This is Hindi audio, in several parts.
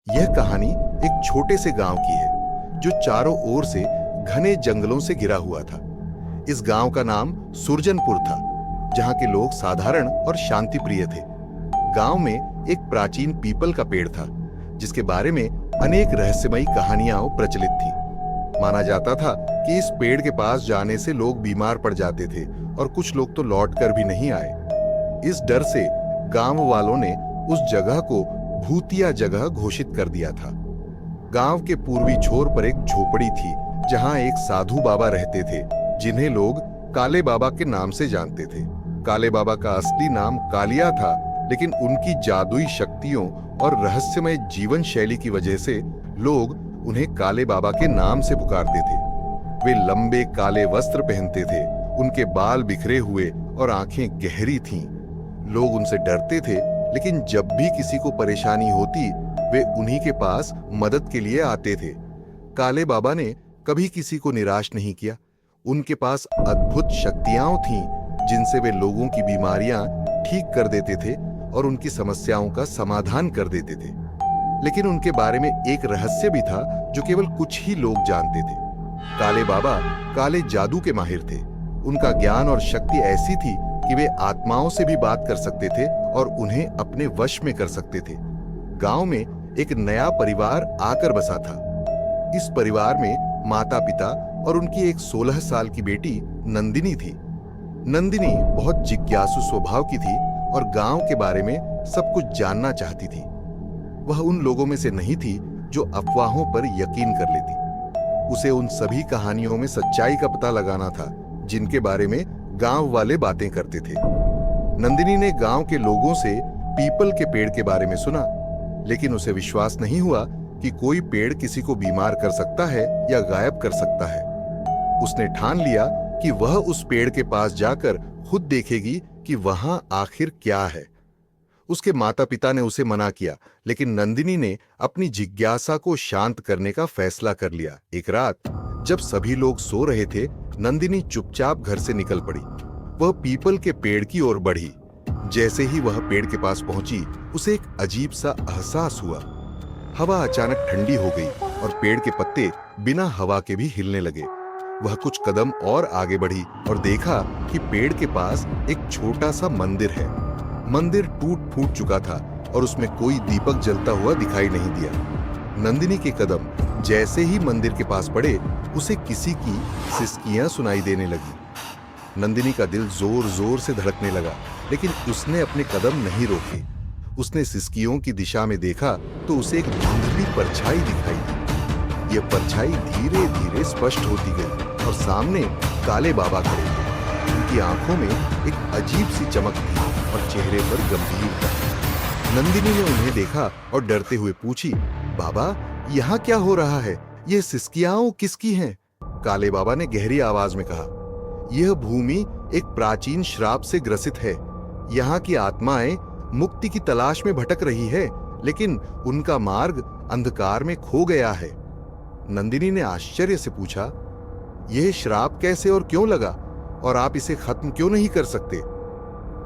यह कहानी एक छोटे से गांव की है जो चारों ओर से घने जंगलों से घिरा हुआ था। इस गांव का नाम सुरजनपुर था, जहां के लोग साधारण और शांति प्रिय थे। गांव में एक प्राचीन पीपल का पेड़ था, जिसके बारे में अनेक रहस्यमयी कहानियां प्रचलित थीं। माना जाता था कि इस पेड़ के पास जाने से लोग बीमार पड़ जाते थे और कुछ लोग तो लौटकर भी नहीं आए। इस डर से गांव वालों ने उस जगह को भूतिया जगह घोषित कर दिया था। गांव के पूर्वी छोर पर एक झोपड़ी थी, जहां एक साधु बाबा रहते थे, जिन्हें लोग काले बाबा के नाम से जानते थे। काले बाबा का असली नाम कालिया था, लेकिन उनकी जादुई शक्तियों और रहस्यमय जीवन शैली की वजह से लोग उन्हें काले बाबा के नाम से पुकारते थे। वे लंबे काले वस्त्र पहनते थे, उनके बाल बिखरे हुए और आंखें गहरी थीं। लोग उनसे डरते थे, लेकिन जब भी किसी को परेशानी होती, वे उन्हीं के पास मदद के लिए आते थे। काले बाबा ने कभी किसी को निराश नहीं किया। उनके पास अद्भुत शक्तियां थीं, जिनसे वे लोगों की बीमारियां ठीक कर देते थे और उनकी समस्याओं का समाधान कर देते थे। लेकिन उनके बारे में एक रहस्य भी था जो केवल कुछ ही लोग जानते थे। काले बाबा काले जादू के माहिर थे। उनका ज्ञान और शक्ति ऐसी थी कि वे आत्माओं से भी बात कर सकते थे और उन्हें अपने वश में कर सकते थे। गांव में एक नया परिवार आकर बसा था। इस परिवार में माता पिता और उनकी एक 16 साल की बेटी नंदिनी थी। नंदिनी बहुत जिज्ञासु स्वभाव की थी और गांव के बारे में सब कुछ जानना चाहती थी। वह उन लोगों में से नहीं थी जो अफवाहों पर यकीन कर लेती। उसे उन सभी कहानियों में सच्चाई का पता लगाना था, जिनके बारे में गांव वाले बातें करते थे। नंदिनी ने गांव के लोगों से पीपल के पेड़ के बारे में सुना, लेकिन उसे विश्वास नहीं हुआ कि कोई पेड़ किसी को बीमार कर सकता है या गायब कर सकता है। उसने ठान लिया कि वह उस पेड़ के पास जाकर खुद देखेगी कि वहां आखिर क्या है। उसके माता पिता ने उसे मना किया, लेकिन नंदिनी ने अपनी जिज्ञासा को शांत करने का फैसला कर लिया। एक रात जब सभी लोग सो रहे थे, नंदिनी चुपचाप घर से निकल पड़ी। वह पीपल के पेड़ की ओर बढ़ी। जैसे ही वह पेड़ के पास पहुंची, उसे एक अजीब सा एहसास हुआ। हवा अचानक ठंडी हो गई और पेड़ के पत्ते बिना हवा के भी हिलने लगे। वह कुछ कदम और आगे बढ़ी और देखा कि पेड़ के पास एक छोटा सा मंदिर है। मंदिर टूट फूट चुका था और उसमें कोई दीपक जलता हुआ दिखाई नहीं दिया। नंदिनी के कदम जैसे ही मंदिर के पास पड़े, उसे किसी की सिसकियां सुनाई देने लगी। नंदिनी का दिल जोर जोर से धड़कने लगा, लेकिन उसने अपने कदम नहीं रोके। उसने सिसकियों की दिशा में देखा तो उसे एक धुंधली परछाई दिखाई दी। यह परछाई धीरे धीरे स्पष्ट होती गई और सामने काले बाबा खड़े थे। उनकी आंखों में एक अजीब सी चमक थी और चेहरे पर गंभीरता। नंदिनी ने उन्हें देखा और डरते हुए पूछी, बाबा, यहाँ क्या हो रहा है? ये सिसकियां किसकी हैं? काले बाबा ने गहरी आवाज में कहा, यह भूमि एक प्राचीन श्राप से ग्रसित है। यहाँ की आत्माएं मुक्ति की तलाश में भटक रही है, लेकिन उनका मार्ग अंधकार में खो गया है। नंदिनी ने आश्चर्य से पूछा, यह श्राप कैसे और क्यों लगा, और आप इसे खत्म क्यों नहीं कर सकते?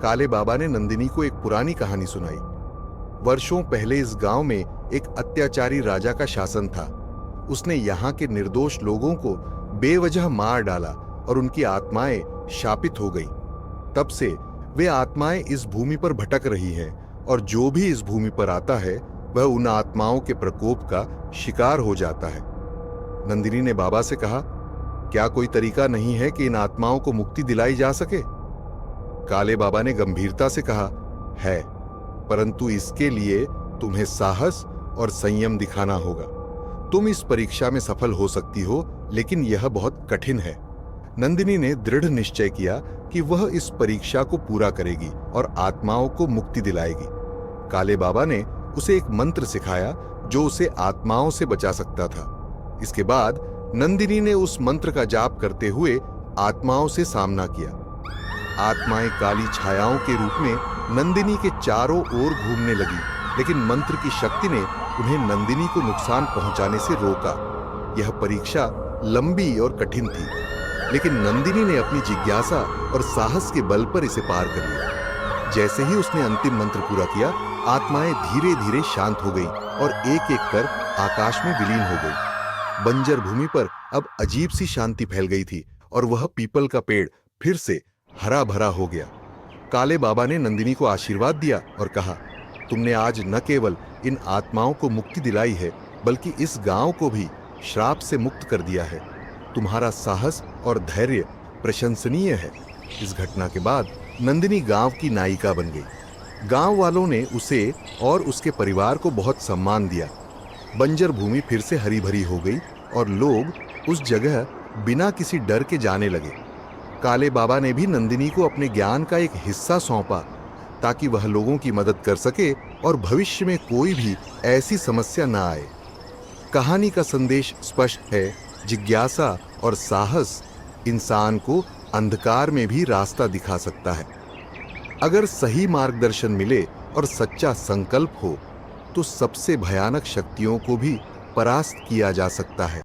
काले बाबा ने नंदिनी को एक पुरानी कहानी सुनाई। वर्षों पहले इस गांव में एक अत्याचारी राजा का शासन था। उसने यहाँ के निर्दोष लोगों को बेवजह मार डाला और उनकी आत्माएं शापित हो गई। तब से वे आत्माएं इस भूमि पर भटक रही हैं और जो भी इस भूमि पर आता है वह उन आत्माओं के प्रकोप का शिकार हो जाता है। नंदिनी ने बाबा से कहा, क्या कोई तरीका नहीं है कि इन आत्माओं को मुक्ति दिलाई जा सके? काले बाबा ने गंभीरता से कहा, है, परंतु इसके लिए तुम्हें साहस और संयम दिखाना होगा। तुम इस परीक्षा में सफल हो सकती हो, लेकिन यह बहुत कठिन है। नंदिनी ने दृढ़ निश्चय किया कि वह इस परीक्षा को पूरा करेगी और आत्माओं को मुक्ति दिलाएगी। काले बाबा ने उसे एक मंत्र सिखाया जो उसे आत्माओं से बचा सकता था। इसके बाद नंदिनी ने उस मंत्र का जाप करते हुए आत्माओं से सामना किया। आत्माएं काली छायाओं के रूप में नंदिनी के चारों ओर घूमने लगी, लेकिन मंत्र की शक्ति ने उन्हें नंदिनी को नुकसान पहुंचाने से रोका। यह परीक्षा लंबी और कठिन थी, लेकिन नंदिनी ने अपनी जिज्ञासा और साहस के बल पर इसे पार कर लिया। जैसे ही उसने अंतिम मंत्र पूरा किया, आत्माएं धीरे धीरे शांत हो गईं और एक एक कर आकाश में विलीन हो गई। बंजर भूमि पर अब अजीब सी शांति फैल गई थी और वह पीपल का पेड़ फिर से हरा भरा हो गया। काले बाबा ने नंदिनी को आशीर्वाद दिया और कहा, तुमने आज न केवल इन आत्माओं को मुक्ति दिलाई है, बल्कि इस गांव को भी श्राप से मुक्त कर दिया है। तुम्हारा साहस और धैर्य प्रशंसनीय है। इस घटना के बाद नंदिनी गांव की नायिका बन गई। गांव वालों ने उसे और उसके परिवार को बहुत सम्मान दिया। बंजर भूमि फिर से हरी भरी हो गई और लोग उस जगह बिना किसी डर के जाने लगे। काले बाबा ने भी नंदिनी को अपने ज्ञान का एक हिस्सा सौंपा ताकि वह लोगों की मदद कर सके और भविष्य में कोई भी ऐसी समस्या न आए। कहानी का संदेश स्पष्ट है, जिज्ञासा और साहस इंसान को अंधकार में भी रास्ता दिखा सकता है। अगर सही मार्गदर्शन मिले और सच्चा संकल्प हो तो सबसे भयानक शक्तियों को भी परास्त किया जा सकता है।